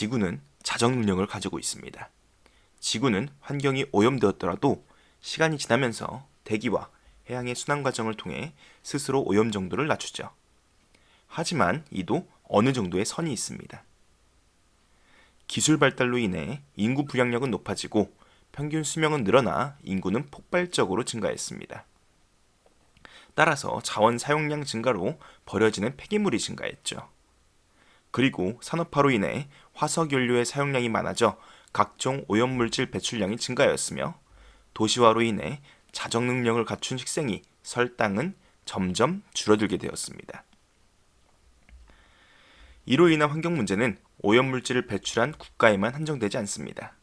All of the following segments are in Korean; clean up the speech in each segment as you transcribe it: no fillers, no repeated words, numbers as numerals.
지구는 자정 능력을 가지고 있습니다. 지구는 환경이 오염되었더라도 시간이 지나면서 대기와 해양의 순환 과정을 통해 스스로 오염 정도를 낮추죠. 하지만 이도 어느 정도의 선이 있습니다. 기술 발달로 인해 인구 부양력은 높아지고 평균 수명은 늘어나 인구는 폭발적으로 증가했습니다. 따라서 자원 사용량 증가로 버려지는 폐기물이 증가했죠. 그리고 산업화로 인해 화석연료의 사용량이 많아져 각종 오염물질 배출량이 증가하였으며 도시화로 인해 자정 능력을 갖춘 식생이 설 땅은 점점 줄어들게 되었습니다. 이로 인한 환경 문제는 오염물질을 배출한 국가에만 한정되지 않습니다.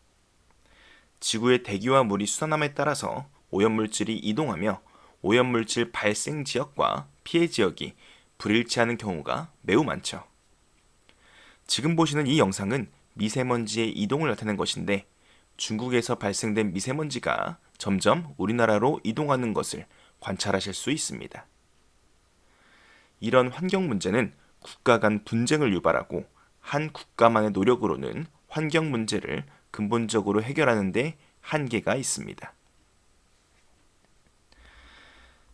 지구의 대기와 물이 순환함에 따라서 오염물질이 이동하며 오염물질 발생 지역과 피해 지역이 불일치하는 경우가 매우 많죠. 지금 보시는 이 영상은 미세먼지의 이동을 나타낸 것인데 중국에서 발생된 미세먼지가 점점 우리나라로 이동하는 것을 관찰하실 수 있습니다. 이런 환경 문제는 국가 간 분쟁을 유발하고 한 국가만의 노력으로는 환경 문제를 근본적으로 해결하는 데 한계가 있습니다.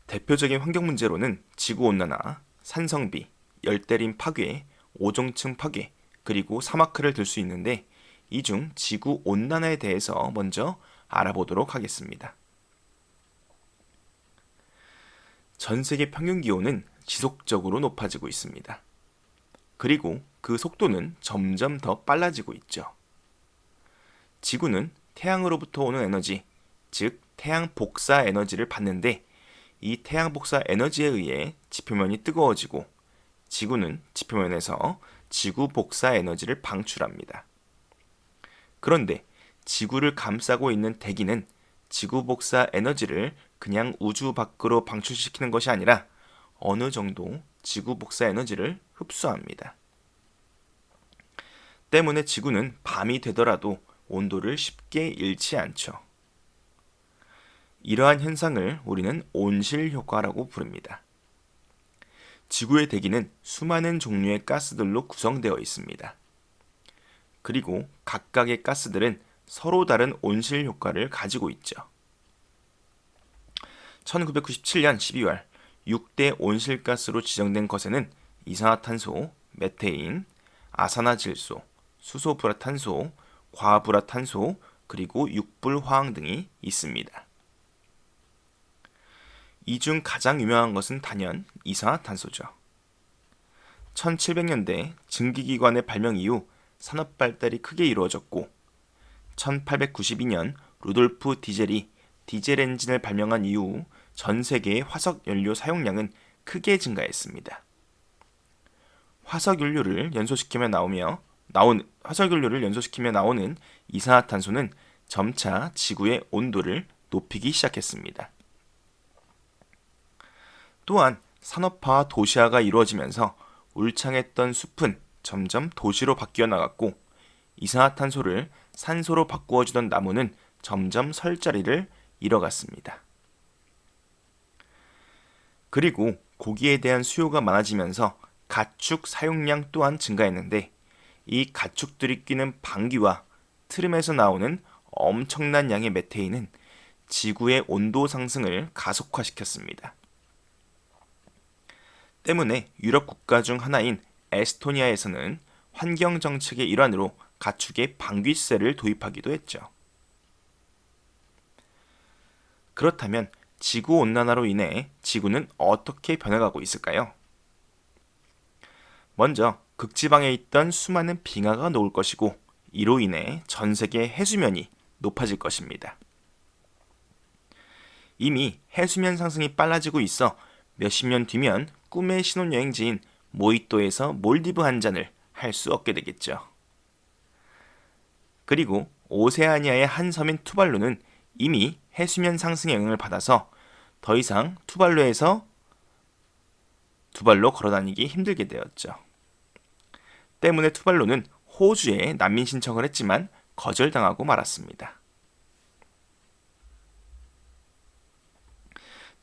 대표적인 환경 문제로는 지구온난화, 산성비, 열대림 파괴, 오존층 파괴, 그리고 사막화를 들 수 있는데 이 중 지구온난화에 대해서 먼저 알아보도록 하겠습니다. 전 세계 평균 기온은 지속적으로 높아지고 있습니다. 그리고 그 속도는 점점 더 빨라지고 있죠. 지구는 태양으로부터 오는 에너지, 즉 태양 복사 에너지를 받는데 이 태양 복사 에너지에 의해 지표면이 뜨거워지고 지구는 지표면에서 지구 복사 에너지를 방출합니다. 그런데 지구를 감싸고 있는 대기는 지구 복사 에너지를 그냥 우주 밖으로 방출시키는 것이 아니라 어느 정도 지구 복사 에너지를 흡수합니다. 때문에 지구는 밤이 되더라도 온도를 쉽게 잃지 않죠. 이러한 현상을 우리는 온실 효과라고 부릅니다. 지구의 대기는 수많은 종류의 가스들로 구성되어 있습니다. 그리고 각각의 가스들은 서로 다른 온실 효과를 가지고 있죠. 1997년 12월 6대 온실가스로 지정된 것에는 이산화탄소, 메테인, 아산화질소, 수소불화탄소, 과불화탄소, 그리고 육불화학 등이 있습니다. 이 중 가장 유명한 것은 단연 이산화탄소죠. 1700년대 증기기관의 발명 이후 산업 발달이 크게 이루어졌고 1892년 루돌프 디젤이 디젤 엔진을 발명한 이후 전 세계의 화석 연료 사용량은 크게 증가했습니다. 화석 연료를 연소시키며 나오는 이산화탄소는 점차 지구의 온도를 높이기 시작했습니다. 또한 산업화와 도시화가 이루어지면서 울창했던 숲은 점점 도시로 바뀌어 나갔고 이산화탄소를 산소로 바꾸어주던 나무는 점점 설 자리를 잃어갔습니다. 그리고 고기에 대한 수요가 많아지면서 가축 사용량 또한 증가했는데 이 가축들이 끼는 방귀와 트림에서 나오는 엄청난 양의 메테인은 지구의 온도 상승을 가속화시켰습니다. 때문에 유럽 국가 중 하나인 에스토니아에서는 환경 정책의 일환으로 가축의 방귀세를 도입하기도 했죠. 그렇다면 지구온난화로 인해 지구는 어떻게 변해가고 있을까요? 먼저 극지방에 있던 수많은 빙하가 녹을 것이고 이로 인해 전 세계 해수면이 높아질 것입니다. 이미 해수면 상승이 빨라지고 있어 몇십 년 뒤면 꿈의 신혼여행지인 모히또에서 몰디브 한 잔을 할 수 없게 되겠죠. 그리고 오세아니아의 한 섬인 투발루는 이미 해수면 상승의 영향을 받아서 더 이상 투발로 걸어다니기 힘들게 되었죠. 때문에 투발루는 호주에 난민 신청을 했지만 거절당하고 말았습니다.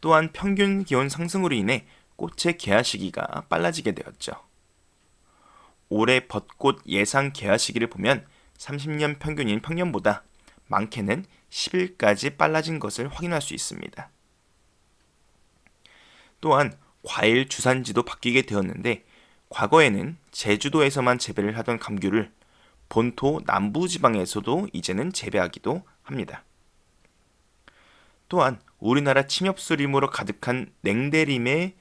또한 평균 기온 상승으로 인해 꽃의 개화 시기가 빨라지게 되었죠. 올해 벚꽃 예상 개화 시기를 보면 30년 평균인 평년보다 많게는 10일까지 빨라진 것을 확인할 수 있습니다. 또한 과일 주산지도 바뀌게 되었는데 과거에는 제주도에서만 재배를 하던 감귤을 본토 남부지방에서도 이제는 재배하기도 합니다. 또한 우리나라 침엽수림으로 가득한 냉대림의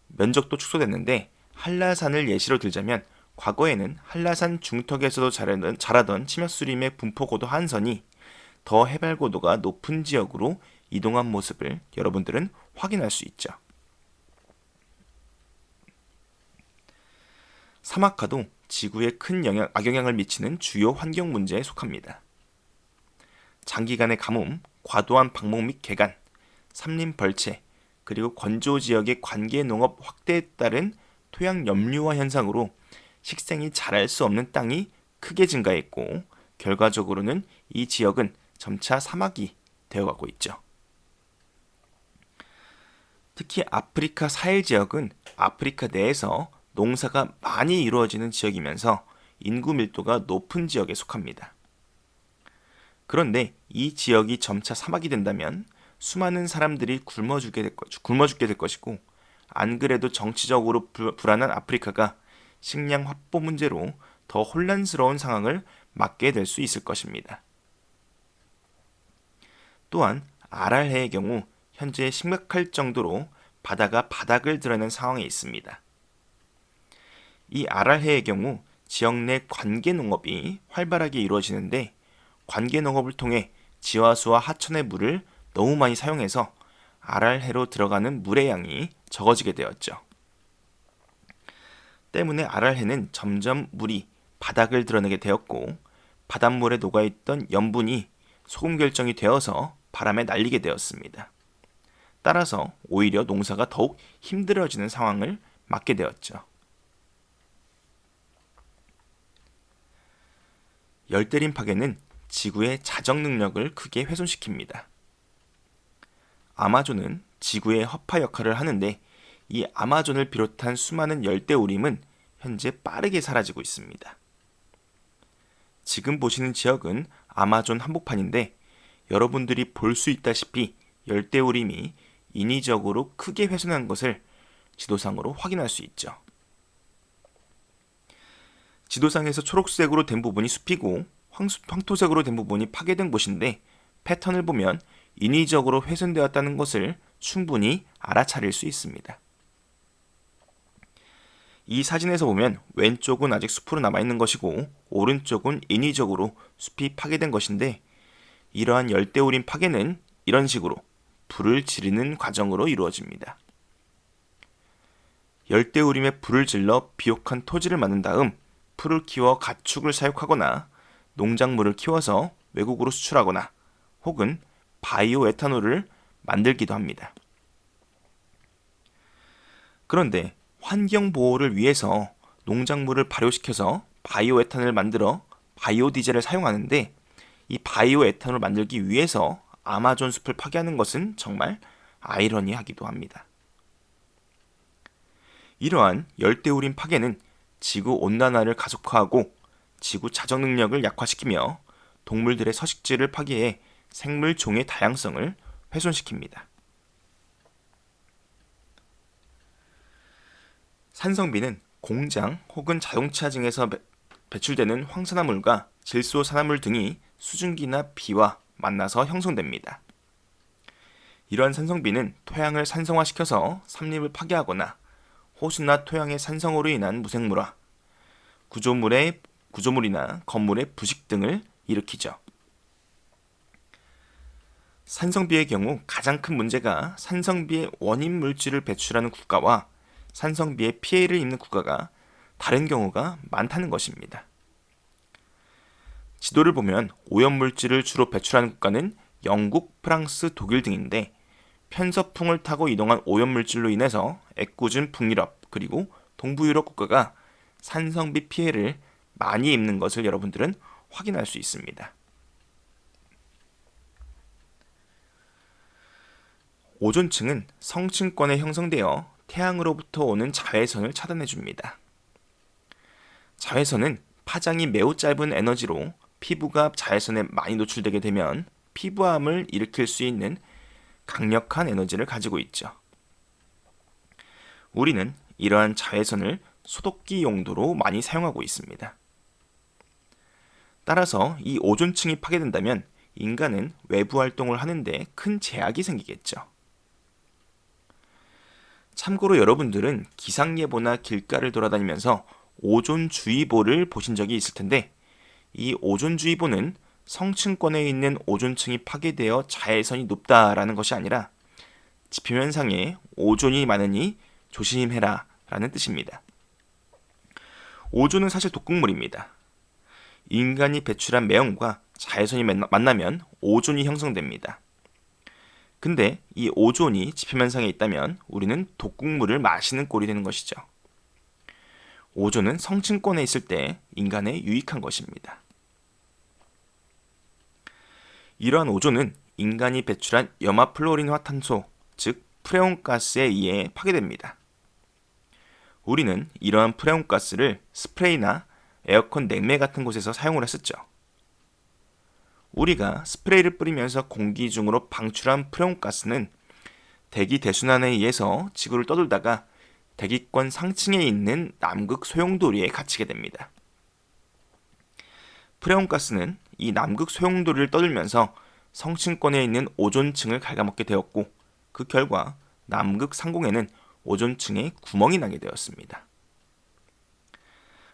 면적도 축소됐는데 한라산을 예시로 들자면 과거에는 한라산 중턱에서도 자라던 침엽수림의 분포고도 한선이 더 해발고도가 높은 지역으로 이동한 모습을 여러분들은 확인할 수 있죠. 사막화도 지구에 큰 악영향을 미치는 주요 환경 문제에 속합니다. 장기간의 가뭄, 과도한 방목 및 개간, 삼림 벌채, 그리고 건조 지역의 관계 농업 확대에 따른 토양 염류화 현상으로 식생이 자랄 수 없는 땅이 크게 증가했고 결과적으로는 이 지역은 점차 사막이 되어가고 있죠. 특히 아프리카 사헬 지역은 아프리카 내에서 농사가 많이 이루어지는 지역이면서 인구 밀도가 높은 지역에 속합니다. 그런데 이 지역이 점차 사막이 된다면 수많은 사람들이 굶어 죽게 될 것이고 안 그래도 정치적으로 불안한 아프리카가 식량 확보 문제로 더 혼란스러운 상황을 맞게 될 수 있을 것입니다. 또한 아랄해의 경우 현재 심각할 정도로 바다가 바닥을 드러낸 상황에 있습니다. 이 아랄해의 경우 지역 내 관계 농업이 활발하게 이루어지는데 관계 농업을 통해 지하수와 하천의 물을 너무 많이 사용해서 아랄해로 들어가는 물의 양이 적어지게 되었죠. 때문에 아랄해는 점점 물이 바닥을 드러내게 되었고 바닷물에 녹아있던 염분이 소금 결정이 되어서 바람에 날리게 되었습니다. 따라서 오히려 농사가 더욱 힘들어지는 상황을 맞게 되었죠. 열대림 파괴는 지구의 자정 능력을 크게 훼손시킵니다. 아마존은 지구의 허파 역할을 하는데 이 아마존을 비롯한 수많은 열대우림은 현재 빠르게 사라지고 있습니다. 지금 보시는 지역은 아마존 한복판인데 여러분들이 볼 수 있다시피 열대우림이 인위적으로 크게 훼손한 것을 지도상으로 확인할 수 있죠. 지도상에서 초록색으로 된 부분이 숲이고 황토색으로 된 부분이 파괴된 곳인데 패턴을 보면 인위적으로 훼손되었다는 것을 충분히 알아차릴 수 있습니다. 이 사진에서 보면 왼쪽은 아직 숲으로 남아있는 것이고 오른쪽은 인위적으로 숲이 파괴된 것인데 이러한 열대우림 파괴는 이런 식으로 불을 지르는 과정으로 이루어집니다. 열대우림에 불을 질러 비옥한 토지를 만든 다음 풀을 키워 가축을 사육하거나 농작물을 키워서 외국으로 수출하거나 혹은 바이오 에탄올을 만들기도 합니다. 그런데 환경 보호를 위해서 농작물을 발효시켜서 바이오 에탄올을 만들어 바이오 디젤을 사용하는데 이 바이오 에탄올을 만들기 위해서 아마존 숲을 파괴하는 것은 정말 아이러니하기도 합니다. 이러한 열대우림 파괴는 지구 온난화를 가속화하고 지구 자정 능력을 약화시키며 동물들의 서식지를 파괴해 생물 종의 다양성을 훼손시킵니다. 산성비는 공장 혹은 자동차 등에서 배출되는 황산화물과 질소산화물 등이 수증기나 비와 만나서 형성됩니다. 이러한 산성비는 토양을 산성화시켜서 삼림을 파괴하거나 호수나 토양의 산성으로 인한 무생물화, 구조물이나 건물의 부식 등을 일으키죠. 산성비의 경우 가장 큰 문제가 산성비의 원인 물질을 배출하는 국가와 산성비의 피해를 입는 국가가 다른 경우가 많다는 것입니다. 지도를 보면 오염물질을 주로 배출하는 국가는 영국, 프랑스, 독일 등인데 편서풍을 타고 이동한 오염물질로 인해서 애꿎은 북유럽 그리고 동부유럽 국가가 산성비 피해를 많이 입는 것을 여러분들은 확인할 수 있습니다. 오존층은 성층권에 형성되어 태양으로부터 오는 자외선을 차단해줍니다. 자외선은 파장이 매우 짧은 에너지로 피부가 자외선에 많이 노출되게 되면 피부암을 일으킬 수 있는 강력한 에너지를 가지고 있죠. 우리는 이러한 자외선을 소독기 용도로 많이 사용하고 있습니다. 따라서 이 오존층이 파괴된다면 인간은 외부 활동을 하는데 큰 제약이 생기겠죠. 참고로 여러분들은 기상예보나 길가를 돌아다니면서 오존주의보를 보신 적이 있을 텐데, 이 오존주의보는 성층권에 있는 오존층이 파괴되어 자외선이 높다라는 것이 아니라 지표면상에 오존이 많으니 조심해라 라는 뜻입니다. 오존은 사실 독극물입니다. 인간이 배출한 매연과 자외선이 만나면 오존이 형성됩니다. 근데 이 오존이 지표면상에 있다면 우리는 독극물을 마시는 꼴이 되는 것이죠. 오존은 성층권에 있을 때 인간에 유익한 것입니다. 이러한 오존은 인간이 배출한 염화플루오린화탄소, 즉 프레온가스에 의해 파괴됩니다. 우리는 이러한 프레온가스를 스프레이나 에어컨 냉매 같은 곳에서 사용을 했었죠. 우리가 스프레이를 뿌리면서 공기 중으로 방출한 프레온가스는 대기 대순환에 의해서 지구를 떠돌다가 대기권 상층에 있는 남극 소용돌이에 갇히게 됩니다. 프레온가스는 이 남극 소용돌이를 떠들면서 성층권에 있는 오존층을 갉아먹게 되었고, 그 결과 남극 상공에는 오존층에 구멍이 나게 되었습니다.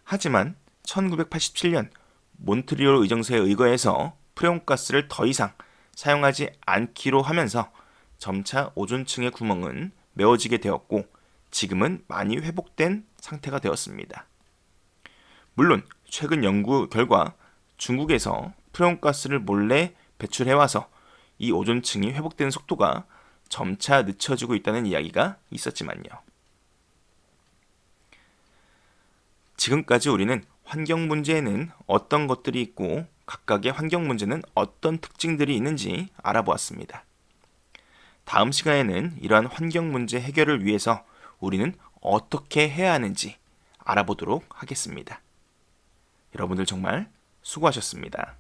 하지만 1987년 몬트리올 의정서에 의거해서 프레온가스를 더 이상 사용하지 않기로 하면서 점차 오존층의 구멍은 메워지게 되었고, 지금은 많이 회복된 상태가 되었습니다. 물론 최근 연구 결과 중국에서 프레온가스를 몰래 배출해와서 이 오존층이 회복되는 속도가 점차 늦춰지고 있다는 이야기가 있었지만요. 지금까지 우리는 환경 문제에는 어떤 것들이 있고 각각의 환경 문제는 어떤 특징들이 있는지 알아보았습니다. 다음 시간에는 이러한 환경 문제 해결을 위해서 우리는 어떻게 해야 하는지 알아보도록 하겠습니다. 여러분들 정말 수고하셨습니다.